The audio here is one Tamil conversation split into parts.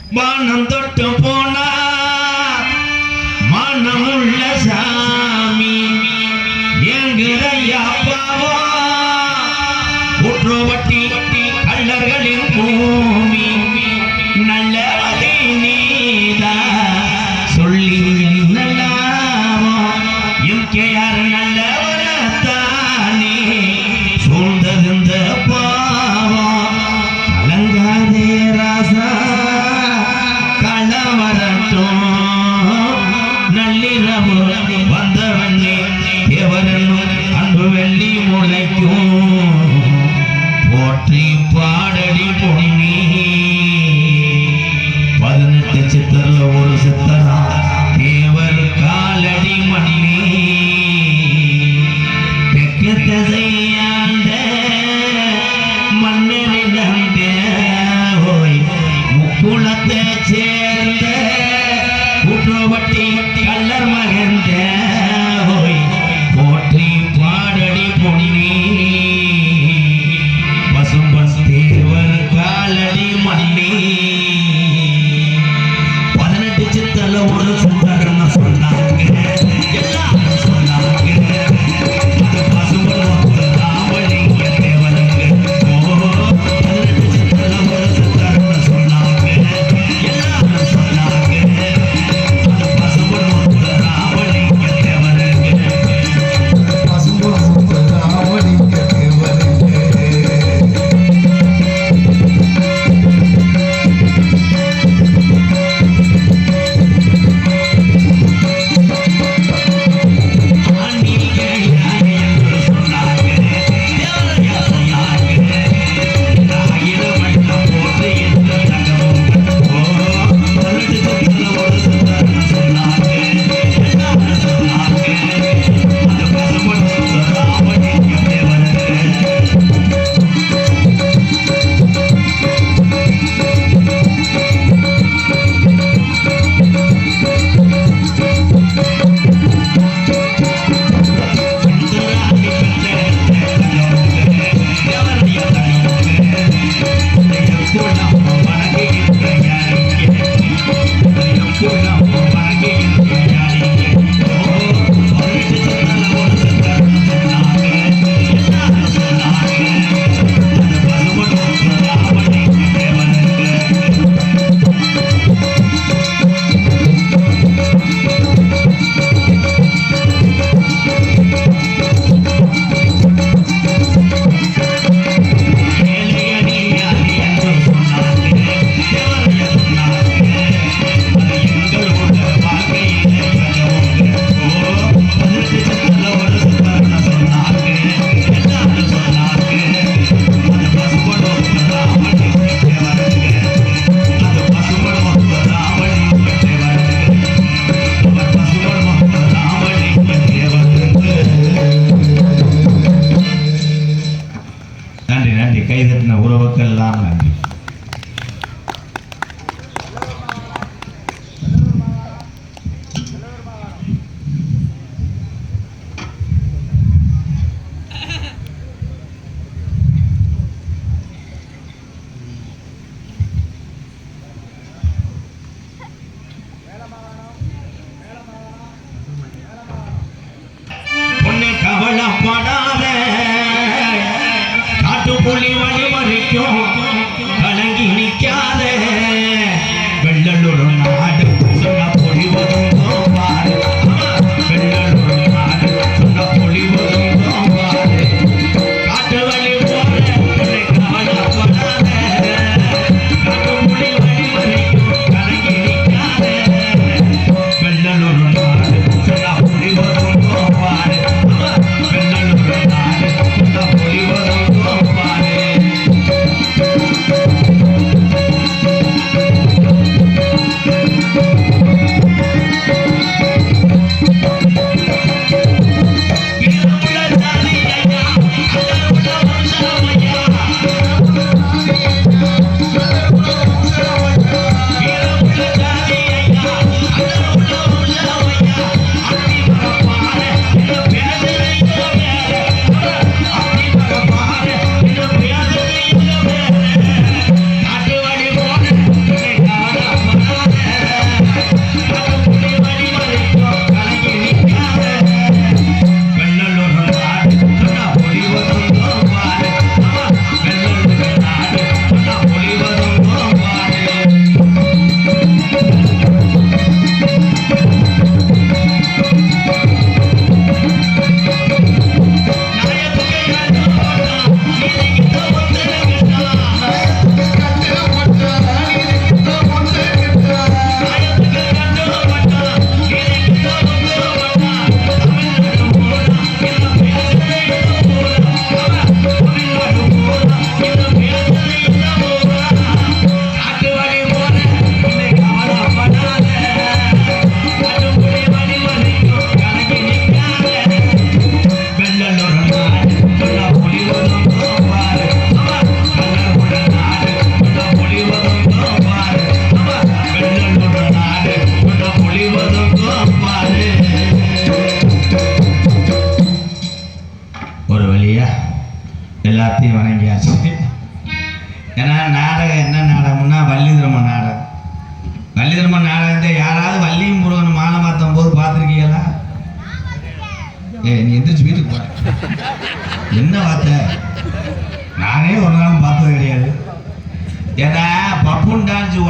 வானம் தொட்டு போனா மனமுள்ள சாமி எங்கிறையா பாவா ஊற்றுவட்டி கள்ளர்களின் பூமி நல்ல வழி நீதா சொல்லி என்னலாமோ எம்கேஆர் நல்லவனத்தானே சூழ்ந்ததிருந்த பாவம் கலங்காதே ராசா களவரட்டும் நள்ளிரவு வந்தவண்ணே எவரனும் அன்பு வெள்ளி முளைக்கும் போற்றி பாடடி பொன்னி 18 சித்தர்ல ஒரு சித்தரா தேவர் காலடி மண்ணி தெற்கு திசையாண்ட மன்னனிடந்த ஓய் முக்குளத்தை சேர்ந்த கூற்றுவட்டி கள்ளர் மகந்த ஓய் போற்றி பாடடி பொன்னி பசும்பன் தேவர் காலடி மண்ணி 18 சித்தல ஒரு சுந்தரன்னு சொன்னாங்க எல்லாரும் சொன்னாங்க அது பசும்பன் ராமலிங்க தேவனுங்க 18 சித்தல ஒரு சுந்தரன்னு சொன்னாங்க எல்லாரும் சொன்னாங்க அது பசும்பன் ராமலிங்க தேவனுங்க நன்றி கைதட்டின உறவுக்கெல்லாம் நன்றி. பொண்ணு கவலைப்படாத புலி வழி வரைக்கும் கலங்கி நிற்காத வெள்ளலூர் நாடு சொன்ன பொலி வரும் பாரு வெள்ளலூர் நாடு சொன்ன பொலி வரும் பாரு காட்டு வழி போற கவலைப்படாத காட்டு புலி வழி வரைக்கும் கலங்கி நிற்காத வெள்ளலூர் நாடு சொன்ன பொலி வரும் பாரு வெள்ளலூர் நாடு சொன்ன பொலி வரும் பாரு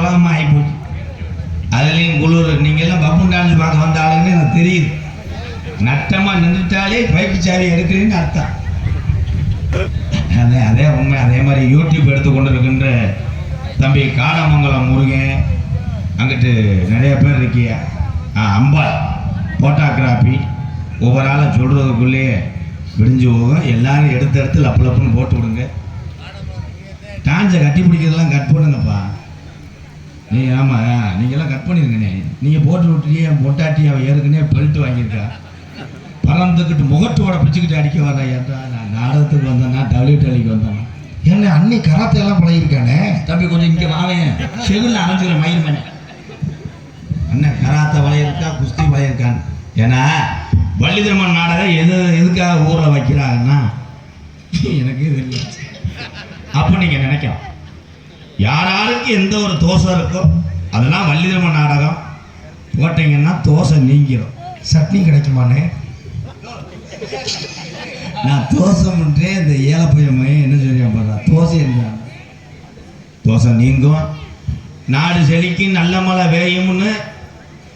உலகமாக ஆகிப்போச்சு. அதுலேயும் குளிர். நீங்கள் எல்லாம் பப்புன் டான்ஸ் பார்க்க வந்த ஆளுன்னு எனக்கு தெரியுது. நட்டமாக நின்றுட்டாலே பைப்பு சாவி எடுக்கிறேன்னு அர்த்தம். அதே உண்மை. அதே மாதிரி யூடியூப் எடுத்து கொண்டு இருக்கின்ற தம்பி காடமங்கலம் முருகன், அங்கிட்டு நிறைய பேர் இருக்கிய அம்பாள் ஃபோட்டோகிராஃபி, ஒவ்வொரு ஆளை சொல்கிறதுக்குள்ளேயே விடிஞ்சு போகும். எல்லாரும் எடுத்து லப்பு லப்புன்னு போட்டு விடுங்க. டான்ஸை கட்டி பிடிக்கிறதெல்லாம் கட் பண்ணுங்கப்பா. ஆமாம், நீங்கள்லாம் கட் பண்ணிருங்கண்ணே. நீங்கள் போட்டு விட்டுறியே பொட்டாட்டி அவள் ஏற்கனவே பெல்ட் வாங்கியிருக்கா. பறந்துக்கிட்டு முகத்தோட பிடிச்சிக்கிட்டு அடிக்க வர்றா. ஏன்டா நான் நாடகத்துக்கு வந்தேன்னா WTLக்கு வந்தேன். என்ன அன்னி கராத்தையெல்லாம் பழகிருக்கானே தம்பி, கொஞ்சம் இங்கே வாவேன். செகுலில் அரைஞ்சிக்கிற மயில் மேனே அண்ணன் கராத்தை வளையிருக்கா, குஸ்தி வளையிருக்கான்னு. ஏன்னா வள்ளி திருமண நாடகம் எதுக்காக ஊரில் வைக்கிறாங்கன்னா எனக்கு தெரியல. அப்போ நீங்கள் நினைக்கலாம், யாராருக்கு எந்த ஒரு தோசை இருக்கோ அதெல்லாம் வள்ளி திருமண நாடகம் போட்டிங்கன்னா தோசை நீங்கிடும். சட்னி கிடைக்குமானே? நான் தோசை முன்றே இந்த ஏழப்பையம்மை என்ன சொல்லியா போடுறா, தோசை என்ன தோசை நீங்கும், நாடு செழிக்கும், நல்ல மழை வேயும்னு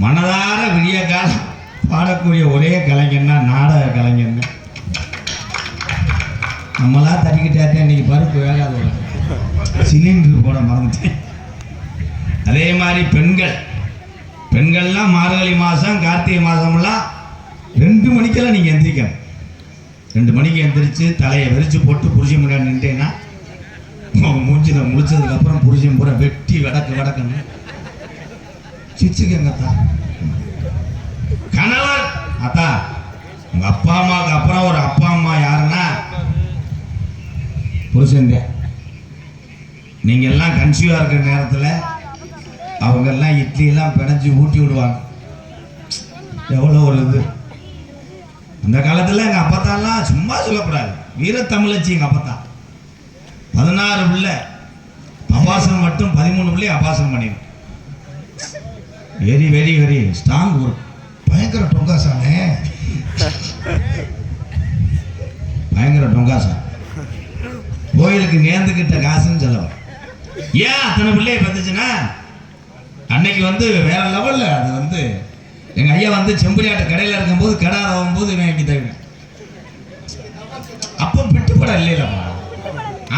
மனதார விடிய காலம் பாடக்கூடிய ஒரே கலைஞர்னா நாடக கலைஞர்னு. நம்மளா தட்டிக்கிட்டாட்டே இன்னைக்கு பருப்பு வேகாத சிலிண்டர் போட மறந்துட்டேன். அதே மாதிரி பெண்கள்லாம் மார்கழி மாதம் கார்த்திகை மாதம்லாம் 2 மணிக்கெல்லாம் நீங்கள் எந்திரிக்கணும். 2 மணிக்கு எந்திரிச்சு தலையை விரிச்சு போட்டு புருஷன் முன்னாடி நின்றேன்னா மூஞ்சில் முடிச்சதுக்கப்புறம் புருஷன் பூரா வெட்டி வடக்குன்னு சிச்சுக்கங்கத்தா. கணவர் அத்தா, உங்கள் அப்பா அம்மாவுக்கு அப்புறம் ஒரு அப்பா அம்மா யாருன்னா புருஷன். நீங்கள் எல்லாம் கன்சியூவாக இருக்கிற நேரத்தில் அவங்கெல்லாம் இட்லியெல்லாம் பிணைஞ்சி ஊட்டி விடுவாங்க. எவ்வளோ ஒரு இது. அந்த காலத்தில் எங்கள் அப்பத்தாலாம் சும்மா சொல்லக்கூடாது, வீரத்தமிழச்சி. எங்கள் அப்பத்தான் 16 பிள்ளை அபாசனம் மட்டும் 13 பிள்ளை அபாசனம் பண்ணிடும். வெரி வெரி வெரி ஸ்ட்ராங் ஒரு பயங்கர டொங்காசானே, பயங்கர டொங்காசா. கோயிலுக்கு நேர்ந்துக்கிட்ட காசுன்னு சொல்லுவாங்க. ஏன் அத்தனை பிள்ளையை பார்த்துச்சுன்னா அன்னைக்கு வேற லெவலில் அது எங்கள் ஐயா செம்பரியாட்ட கடையில் இருக்கும்போது கடை ஆகும்போது வாங்கி தருவேன். அப்போ பிட்டு படம் இல்லைல்லப்பா,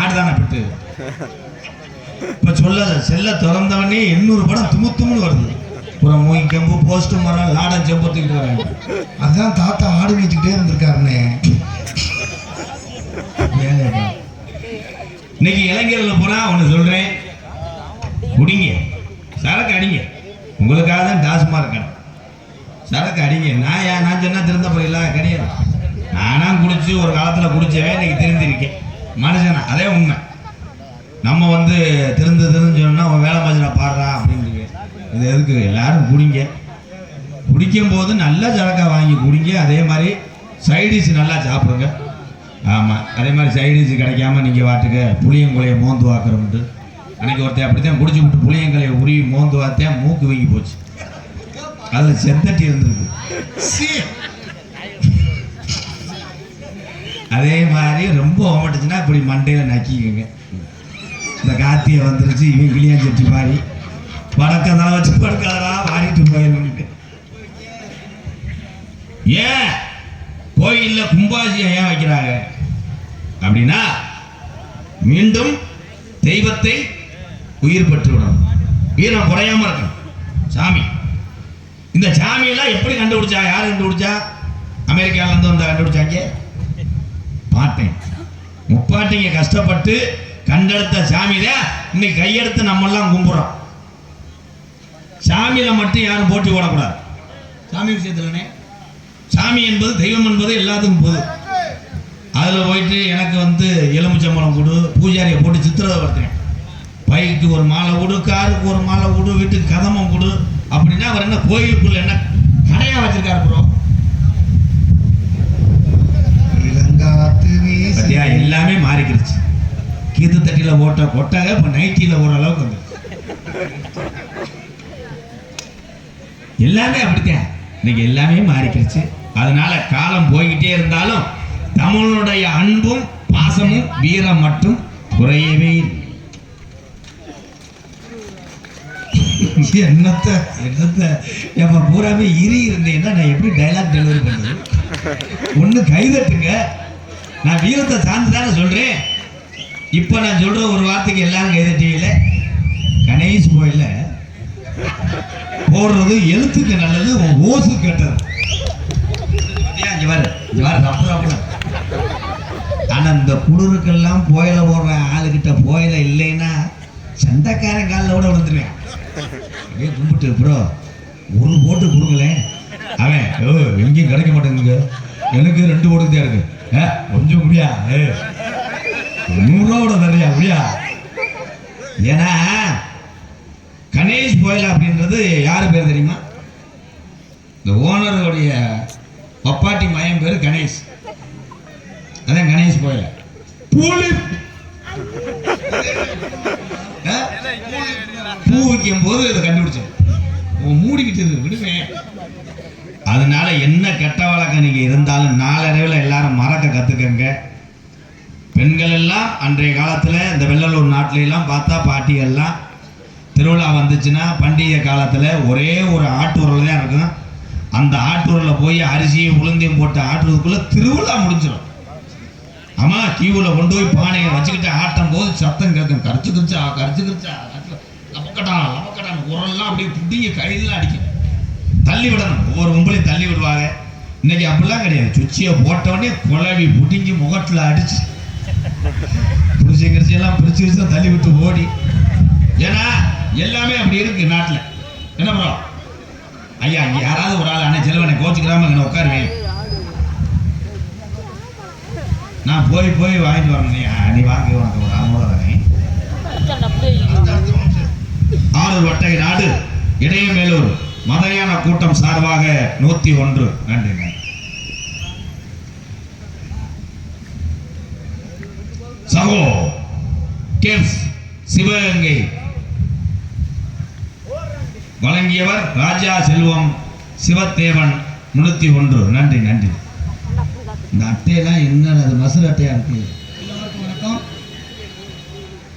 ஆடுதானே பிட்டு. இப்போ செல்ல திறந்தவனே 800 படம் தும்முன்னு வருது. புறம் மூங்கி கம்பு, போஸ்ட் மரம், லாடம் செம்பத்துக்கிட்டு வராங்க. அதுதான் தாத்தா ஆடு வச்சுக்கிட்டே இருந்திருக்காருண்ணே. இன்னைக்கு இளைஞர்கள் பூரா ஒன்று சொல்கிறேன், குடிங்க, சரக்கு அடிங்க. உங்களுக்காக தான் டாஸ்மார்க் கடை. சரக்கு அடிங்க. நான் சொன்னால் திருந்த போயிடல கிடையாது. நானாக குடிச்சு ஒரு காலத்தில் குடிச்சவே இன்னைக்கு திருந்திருக்கேன் மனுஷனா. அதே உண்மை. நம்ம திருந்துன்னு சொன்னால் அவன் வேலை மனுஷனை பாடுறா அப்படின்னு. இது எதுக்கு? எல்லாரும் குடிங்க. குடிக்கும் போது நல்லா சரக்காக வாங்கி குடிங்க. அதே மாதிரி சைடிஷ் நல்லா சாப்பிடுங்க. ஆமாம், அதே மாதிரி சைடிஷ் கிடைக்காம நீங்கள் வாட்டுக்க புளியங்குலையை மோந்து வாக்குறோம்ட்டு. அன்றைக்கி ஒருத்தன் அப்படித்தான் குடிச்சு விட்டு புளியங்கலையை உருவி மோந்து வார்த்தேன், மூக்கு வீங்கி போச்சு. அதில் செத்தட்டி இருந்திருக்கு. அதே மாதிரி ரொம்ப ஓமட்டுச்சுன்னா இப்படி மண்டையில் நக்கிக்கோங்க. இந்த கார்த்திகை வந்துருச்சு, இவன் கிளியாஞ்சட்டி மாதிரி வடக்கதான் வச்சு படுக்காதா வாடிட்டு போயிடணும்ட்டு. ஏன் கோயிலில் கும்பாபிஷேகம் ஏன் வைக்கிறாங்க அப்படின்னா மீண்டும் தெய்வத்தை உயிர் பெற்று விடணும், வீரம் குறையாம இருக்கணும். சாமி, இந்த சாமியெல்லாம் எப்படி கண்டுபிடிச்சா? யார் கண்டுபிடிச்சா? அமெரிக்காவிலேருந்து வந்த கண்டுபிடிச்சாங்க பாட்டேன். முப்பாட்டிங்க கஷ்டப்பட்டு கண்டெடுத்த சாமி தான் இன்னைக்கு கையெடுத்து நம்மெல்லாம் கும்பிட்றோம். சாமியில மட்டும் யாரும் போட்டி போடக்கூடாது. சாமி விஷயத்துலனே சாமி என்பது தெய்வம் என்பது எல்லாத்துக்கும் பொது. அதில் போயிட்டு எனக்கு எலுமிச்சம்பழம் கொடு, பூஜாரியை போட்டு சித்திரவதைப்படுத்துறேன். பைக்கு ஒரு மாலை கொடு, காருக்கு ஒரு மாலை கொடு, வீட்டுக்கு கதமம் கொடு அப்படின்னா அவர் என்ன கோயிலுக்குள்ள என்ன கடையா வச்சிருக்காரு ப்ரோ? பத்தியா, எல்லாமே மாறிக்கிருச்சு. கீத்து தட்டியில் போட்ட கொட்டாக இப்போ நைட்டியில் போடுற அளவுக்கு வந்து எல்லாமே அப்படித்தான். இன்னைக்கு எல்லாமே மாறிக்கிருச்சு. அதனால காலம் போய்கிட்டே இருந்தாலும் தமிழனுடைய அன்பும் பாசமும் வீரம் மட்டும் குறையவே. என்னத்த என்னத்த எப்ப பூராமே இரி இருந்தீங்கன்னா நான் எப்படி டைலாக் டெலிவரி பண்ணுறது? ஒன்று கைதட்டுங்க. நான் வீரத்தை சார்ந்து தானே சொல்கிறேன். இப்போ நான் சொல்கிற ஒரு வார்த்தைக்கு எல்லாரும் கைதட்டுவீங்கள. கணேஷ் கோயில போடுறது எழுத்துக்கு நல்லது, ஓசு கெட்டது. இங்கே வர தப்பு தப்பு. ஆனால் இந்த குளிருக்கெல்லாம் புயல போடுற ஆளுகிட்ட புயல இல்லைன்னா சண்டைக்காரன் காலில் கூட விழுந்துருவேன். அப்படியே கும்பிட்டு ப்ரோ ஒரு போட்டு கொடுங்களேன். அவன் எங்கேயும் கிடைக்க மாட்டேங்குங்க, எனக்கு 2 ஓட்டுக்கு தான் இருக்கு. கொஞ்சம் முடியா 100 ரூபா கூட தரையா முடியா. ஏன்னா கணேஷ் கோயில் அப்படின்றது யாரு பேர் தெரியுமா? இந்த ஓனருடைய பப்பாட்டி மயம் பேர் கணேஷ். அதான் கணேஷ் கோயில். பூ வைக்கும் போது இதை கண்டுபிடிச்சேன். மூடிக்கிட்டு விடுவேன். அதனால என்ன கெட்ட வழக்கம் நீங்க இருந்தாலும் நாளடைவில் எல்லாரும் மறக்க கத்துக்கங்க. பெண்கள் எல்லாம் அன்றைய காலத்துல இந்த வெள்ளலூர் நாட்டில எல்லாம் பார்த்தா பாட்டிகள்லாம் திருவிழா வந்துச்சுன்னா பண்டிகை காலத்துல ஒரே ஒரு ஆட்டூரில் தான் இருக்கும். அந்த ஆட்டூரில் போய் அரிசியும் உளுந்தையும் போட்டு ஆட்டுறதுக்குள்ள திருவிழா முடிஞ்சிடும். ஆமா, கியூவில் கொண்டு போய் பானையை வச்சுக்கிட்டு ஆட்டும் போது சத்தம் கேட்கும். கரிச்சு கிரிச்சா நமக்கட்டான் உரெல்லாம் அப்படியே புட்டிங்க கையிலாம் அடிக்கும். தள்ளி விடணும். ஒவ்வொரு கும்பலையும் தள்ளி விடுவாங்க. இன்னைக்கு அப்படிலாம் கிடையாது. சுச்சியை போட்டவொடனே குழவி புட்டிங்கி முகத்தில் அடிச்சு கிரிச்செல்லாம் பிரிச்சு தள்ளி விட்டு ஓடி. ஏன்னா எல்லாமே அப்படி இருக்கு நாட்டில். என்ன ப்ரோ ஐயா, இங்கே யாராவது ஒரு ஆள் அன்னை செல்வனை கோச்சுக்கிறாம இங்கே உட்காருவேன். நான் போய் வாங்கிட்டு வரேன். நீ வாங்கி உனக்கு ஒரு ஆள் வரேன். ஆரூர் வட்டகை நாடு இடையமேலூர் மதையான கூட்டம் சார்பாக 101. நன்றி. சகோ கேப்ஸ் சிவகங்கை வழங்கியவர் ராஜா செல்வம் சிவத்தேவன் 301. நன்றி. இந்த அட்டையெல்லாம் என்ன, அது மசூர் அட்டையா இருக்கு. எல்லாருக்கும் வணக்கம்.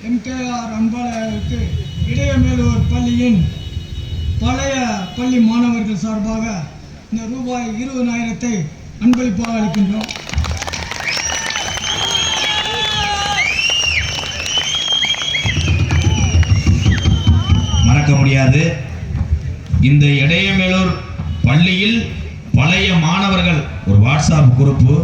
எம்கேஆர் அன்பாலயருக்கு இடையமேலூர் பள்ளியின் பழைய பள்ளி மாணவர்கள் சார்பாக இந்த ரூபாய் 20,000 அன்பளிப்பாக அளிக்கின்றோம். மறக்க முடியாது. இந்த இடையமேலூர் பள்ளியில் பழைய மாணவர்கள் ஒரு வாட்ஸ்அப் குரூப்பு